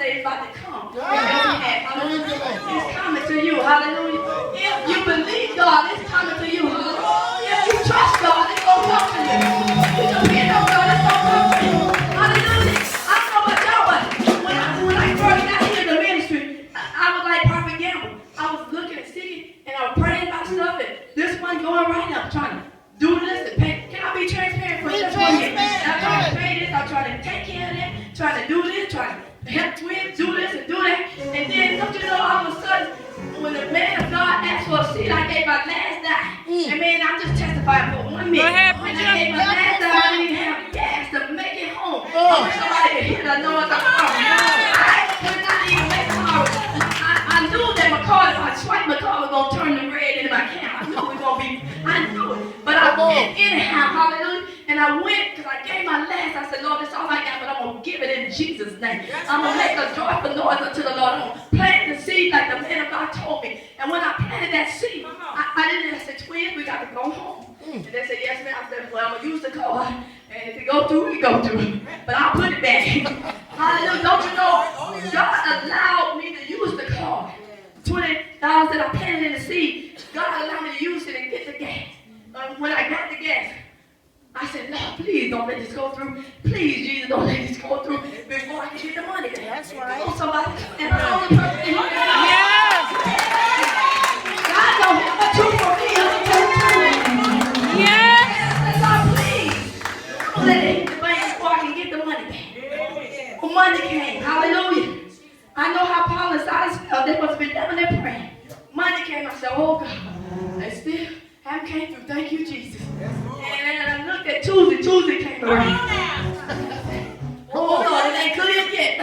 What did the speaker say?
is about to come. It's coming to you. Hallelujah. If you believe God, it's coming to you. Hallelujah. If you trust God, it's going to come to you. If you depend on God, it's going to come to you. Hallelujah. I don't know about y'all, but when I first got here in the ministry, I was like Prophet Gamble. I was looking and seeking, and I was praying about stuff, and this one going right now, trying to do this and pay. Can I be transparent for just 1 minute? I'm trying to pay this, I'm trying to take care of that, trying to do this, trying to help twins do this and do that. And then, don't you know, all of a sudden, when the man of God asked for a seed, I gave my last dime. And man, I'm just testifying for 1 minute. When I gave my last dime, I didn't have gas to make it home. I wish somebody could hear the noise I'm from. I could not even make it home. I knew that my car, if I swiped my car, was going to turn the red into my camera. I knew it was going to be, I knew it. But I went anyhow, hallelujah. And I went because I gave my last. I said, Lord, that's all I got, but I'm going to give it in Jesus' name. I'm going to make a joyful noise unto the Lord. I'm going to plant the seed like the man of God told me. And when I planted that seed, I didn't say, twins, we got to go home. And they said, yes, ma'am. I said, well, I'm going to use the car. And if it go through, it go through. But I'll put it back. Hallelujah. Don't you know, God allowed me to use the car. $20 that I planted in the seed, God allowed me to use it and get the gas. When I got the gas, I said, Lord, please don't let this go through. Please, Jesus, don't let this go through before I can get the money. That's right. Oh, somebody. And I'm the only person in here. Yes. God don't have a truth for me. Yes. That's all, please. Don't let it hit the bank before I can get the money back. Well, money came. Hallelujah. I know how Paul and Silas felt. They must have been down there praying. Money came. I said, oh, God. They still haven't came through. Thank you, Jesus. And I looked at Tuesday. Tuesday came around. Oh, Lord, it ain't clear yet.